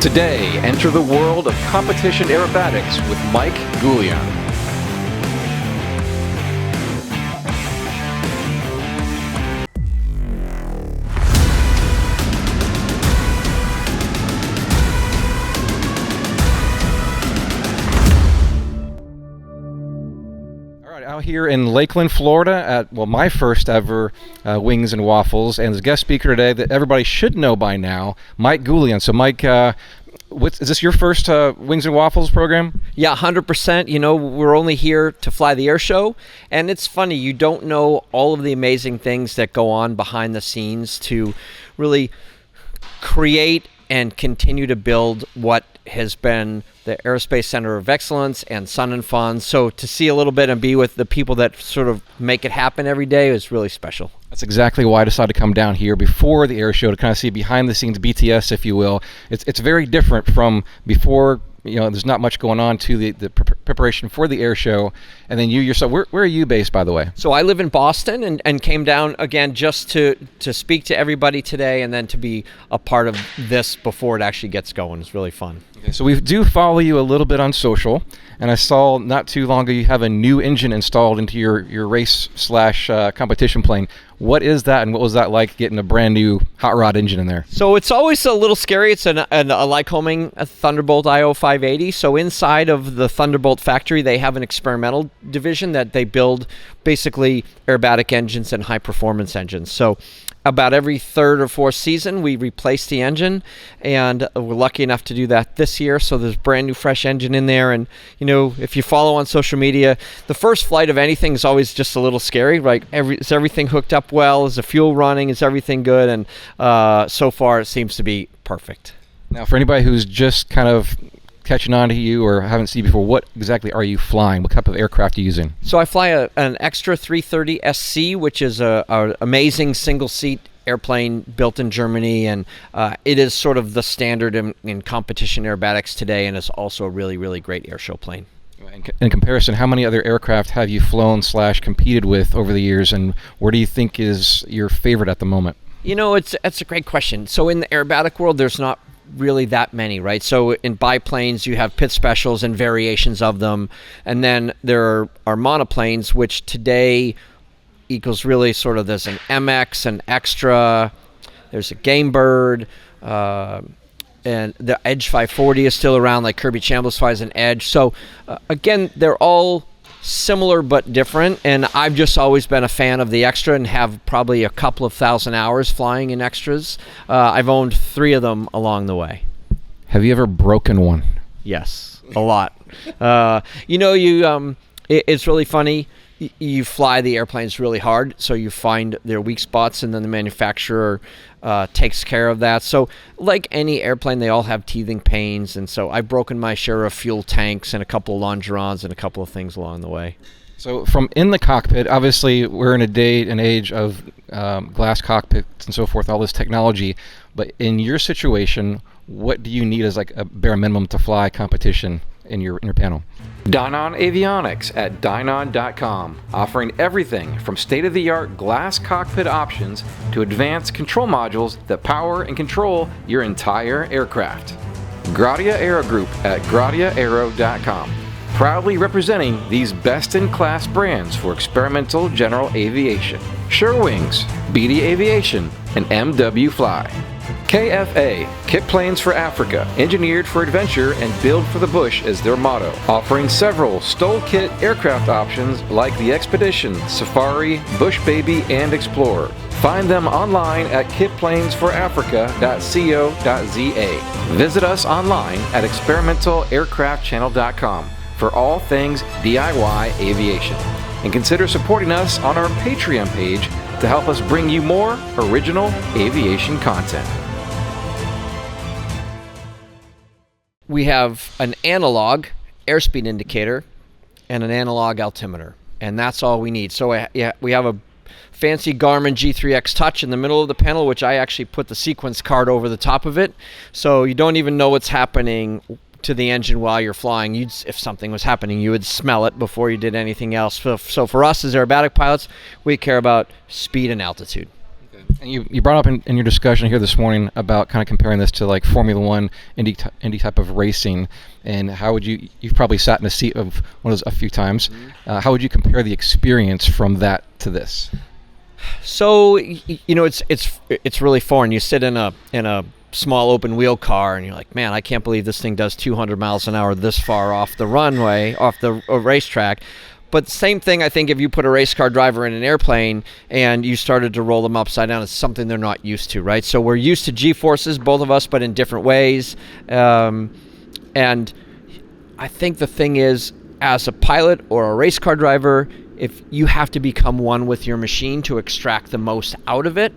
Today, enter the world of competition aerobatics with Mike Goulian. Out here in Lakeland, Florida at, well, my first ever Wings and Waffles, and as guest speaker today that everybody should know by now, Mike Goulian. So Mike, is this your first Wings and Waffles program? Yeah, 100%. You know, we're only here to fly the Airshow, and it's funny, you don't know all of the amazing things that go on behind the scenes to really create and continue to build what has been the Aerospace Center of Excellence and Sun and Fun. So to see a little bit and be with the people that sort of make it happen every day is really special. That's exactly why I decided to come down here before the air show to kind of see behind the scenes BTS, if you will. It's very different from before. You know, there's not much going on to the preparation for the air show. And then you yourself, where are you based, by the way? So I live in Boston and came down again just to speak to everybody today and then to be a part of this before it actually gets going. It's really fun. Okay, so we do follow you a little bit on social, and I saw not too long ago you have a new engine installed into your race/competition plane. What is that, and what was that like getting a brand new hot rod engine in there? So it's always a little scary. It's a Lycoming Thunderbolt IO 580. So inside of the Thunderbolt factory, they have an experimental division that they build basically aerobatic engines and high-performance engines. So about every third or fourth season, we replace the engine, and we're lucky enough to do that this year. So there's a brand new, fresh engine in there. And, you know, if you follow on social media, the first flight of anything is always just a little scary. Like, is everything hooked up well? Is the fuel running? Is everything good? And so far, it seems to be perfect. Now, for anybody who's just kind of catching on to you or haven't seen before, what exactly are you flying? What type of aircraft are you using? So I fly an Extra 330 SC, which is a amazing single-seat airplane built in Germany, and it is sort of the standard in competition aerobatics today, and it's also a really, really great airshow plane. In comparison, how many other aircraft have you flown/competed with over the years, and where do you think is your favorite at the moment? You know, it's a great question. So in the aerobatic world, there's not really that many, right? So in biplanes, you have pit specials and variations of them, and then there are monoplanes, which today equals really sort of there's an MX, an Extra, there's a Game Bird, and the Edge 540 is still around, like Kirby Chambliss flies an Edge. So again, they're all similar but different, and I've just always been a fan of the Extra and have probably a couple of thousand hours flying in Extras. I've owned 3 of them along the way. Have you ever broken one? Yes, a lot. You know, it's really funny. You fly the airplanes really hard, so you find their weak spots, and then the manufacturer takes care of that. So like any airplane, they all have teething pains, and so I've broken my share of fuel tanks and a couple of longerons and a couple of things along the way. So from in the cockpit, obviously we're in a day and age of glass cockpits and so forth, all this technology, but in your situation, what do you need as like a bare minimum to fly competition in your panel? Dynon Avionics at Dynon.com, offering everything from state-of-the-art glass cockpit options to advanced control modules that power and control your entire aircraft. Gratia Aero Group at GratiaAero.com, proudly representing these best-in-class brands for experimental general aviation. Sherwings, BD Aviation, and MW Fly. KFA, Kitplanes for Africa, engineered for adventure and built for the bush is their motto, offering several STOL-kit aircraft options like the Expedition, Safari, Bush Baby, and Explorer. Find them online at kitplanesforafrica.co.za. Visit us online at experimentalaircraftchannel.com for all things DIY aviation. And consider supporting us on our Patreon page to help us bring you more original aviation content. We have an analog airspeed indicator and an analog altimeter, and that's all we need. So we have a fancy Garmin G3X Touch in the middle of the panel, which I actually put the sequence card over the top of it, so you don't even know what's happening to the engine while you're flying. If something was happening, you would smell it before you did anything else. So for us as aerobatic pilots, we care about speed and altitude. And you brought up in your discussion here this morning about kind of comparing this to like Formula One, Indy type of racing, and how would you've probably sat in a seat of one of those a few times. How would you compare the experience from that to this? So it's really foreign. You sit in a small open wheel car and you're like, man, I can't believe this thing does 200 miles an hour this far off the runway, off the racetrack. But same thing, I think, if you put a race car driver in an airplane and you started to roll them upside down, it's something they're not used to, right? So we're used to G-forces, both of us, but in different ways. And I think the thing is, as a pilot or a race car driver, if you have to become one with your machine to extract the most out of it,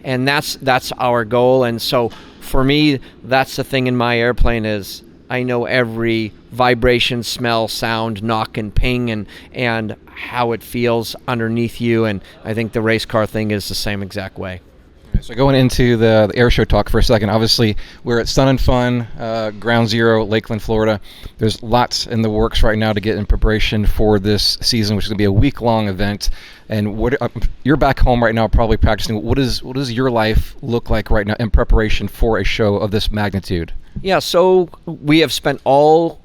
and that's our goal. And so for me, that's the thing in my airplane is I know every vibration, smell, sound, knock, and ping, and how it feels underneath you. And I think the race car thing is the same exact way. So going into the Airshow talk for a second, obviously we're at Sun and Fun, Ground Zero, Lakeland, Florida. There's lots in the works right now to get in preparation for this season, which is going to be a week-long event. And you're back home right now probably practicing. What does your life look like right now in preparation for a show of this magnitude? Yeah, so we have spent all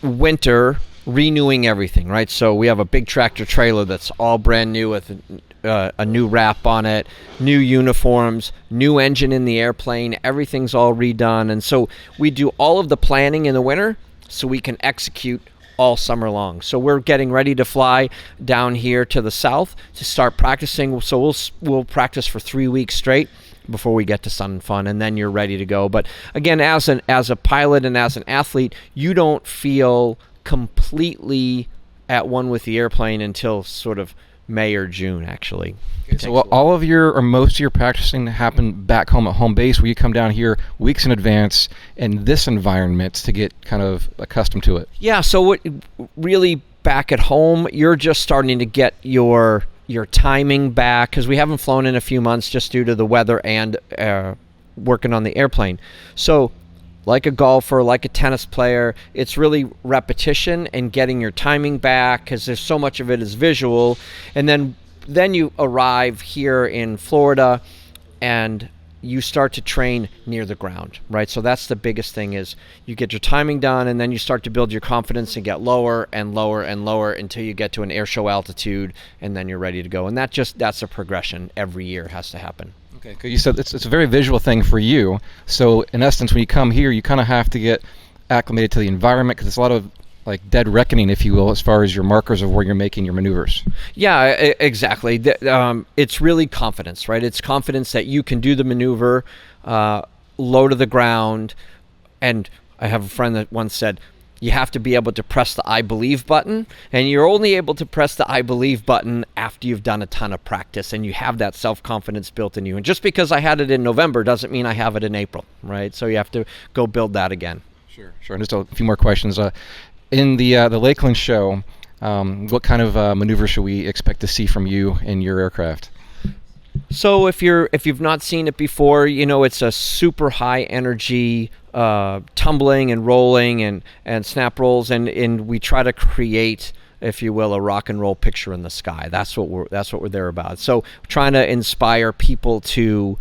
winter renewing everything, right? So we have a big tractor trailer that's all brand new with a new wrap on it, new uniforms, new engine in the airplane, everything's all redone. And so we do all of the planning in the winter so we can execute all summer long. So we're getting ready to fly down here to the south to start practicing. So we'll practice for 3 weeks straight before we get to Sun and Fun, and then you're ready to go. But again, as a pilot and as an athlete, you don't feel completely at one with the airplane until sort of May or June, actually. Okay, so all of your or most of your practicing happen back home at home base, where you come down here weeks in advance in this environment to get kind of accustomed to it. Yeah, so really back at home, you're just starting to get your timing back, because we haven't flown in a few months just due to the weather and working on the airplane. So like a golfer, like a tennis player, it's really repetition and getting your timing back, because there's so much of it is visual. And then you arrive here in Florida and you start to train near the ground, right? So that's the biggest thing, is you get your timing done, and then you start to build your confidence and get lower and lower and lower until you get to an air show altitude, and then you're ready to go. And that's a progression every year has to happen. Okay, because you said it's a very visual thing for you. So in essence, when you come here, you kind of have to get acclimated to the environment, because it's a lot of like dead reckoning, if you will, as far as your markers of where you're making your maneuvers. Yeah, exactly. It's really confidence, right? It's confidence that you can do the maneuver low to the ground. And I have a friend that once said, you have to be able to press the I believe button, and you're only able to press the I believe button after you've done a ton of practice and you have that self-confidence built in you. And just because I had it in November doesn't mean I have it in April, right? So you have to go build that again. Sure. And just a few more questions. In the Lakeland show, what kind of maneuver should we expect to see from you in your aircraft? So if you've not seen it before, it's a super high energy tumbling and rolling and snap rolls, and we try to create, if you will, a rock and roll picture in the sky. That's what we're there about. So trying to inspire people to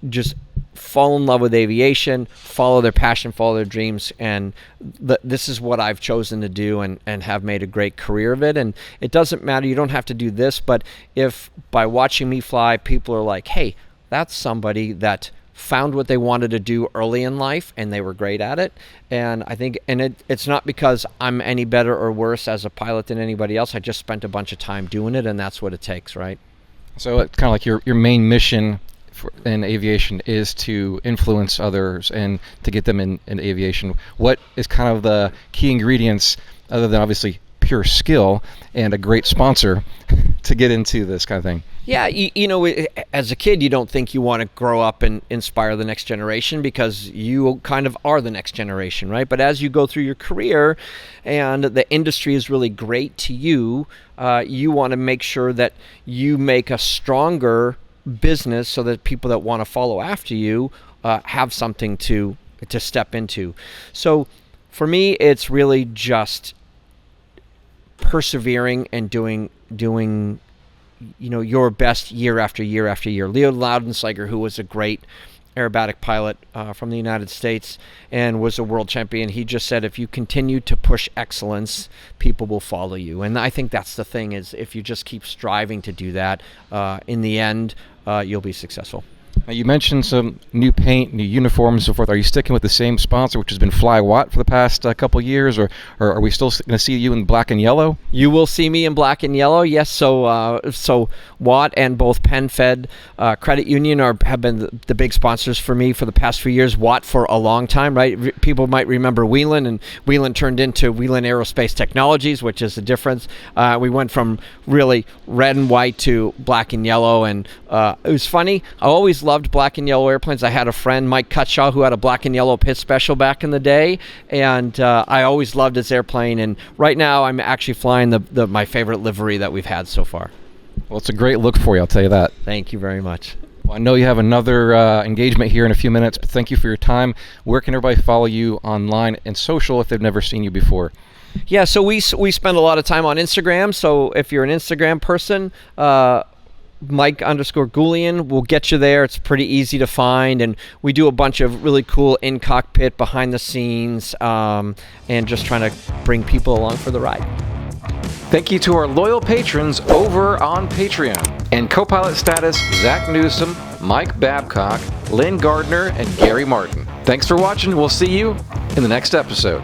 just fall in love with aviation, follow their passion, follow their dreams, and this is what I've chosen to do and have made a great career of it. And it doesn't matter, you don't have to do this, but if by watching me fly, people are like, hey, that's somebody that found what they wanted to do early in life and they were great at it. And I think, it's not because I'm any better or worse as a pilot than anybody else. I just spent a bunch of time doing it, and that's what it takes, right? So it's kind of like your main mission in aviation is to influence others and to get them in aviation. What is kind of the key ingredients, other than obviously pure skill and a great sponsor, to get into this kind of thing? Yeah, as a kid, you don't think you want to grow up and inspire the next generation, because you kind of are the next generation, right? But as you go through your career and the industry is really great to you, you want to make sure that you make a stronger business so that people that want to follow after you have something to step into. So for me, it's really just persevering and doing your best year after year after year. Leo Loudenslager, who was a great aerobatic pilot from the United States and was a world champion, he just said, if you continue to push excellence, people will follow you. And I think that's the thing, is if you just keep striving to do that, in the end, you'll be successful. Now, you mentioned some new paint, new uniforms, and so forth. Are you sticking with the same sponsor, which has been Fly Watt for the past couple years, or are we still going to see you in black and yellow? You will see me in black and yellow, yes. So Watt and both PenFed Credit Union have been the big sponsors for me for the past few years. Watt for a long time, right? People might remember Whelan, and Whelan turned into Whelan Aerospace Technologies, which is the difference. We went from really red and white to black and yellow, and it was funny. I always loved black and yellow airplanes. I had a friend, Mike Cutshaw, who had a black and yellow pit special back in the day, and I always loved his airplane. And right now, I'm actually flying my favorite livery that we've had so far. Well, it's a great look for you, I'll tell you that. Thank you very much. Well, I know you have another engagement here in a few minutes, but thank you for your time. Where can everybody follow you online and social if they've never seen you before? Yeah, so we spend a lot of time on Instagram. So if you're an Instagram person, Mike_Goulian will get you there. It's pretty easy to find, and we do a bunch of really cool in-cockpit, behind-the-scenes, and just trying to bring people along for the ride. Thank you to our loyal patrons over on Patreon. And co-pilot status, Zach Newsom, Mike Babcock, Lynn Gardner, and Gary Martin. Thanks for watching. We'll see you in the next episode.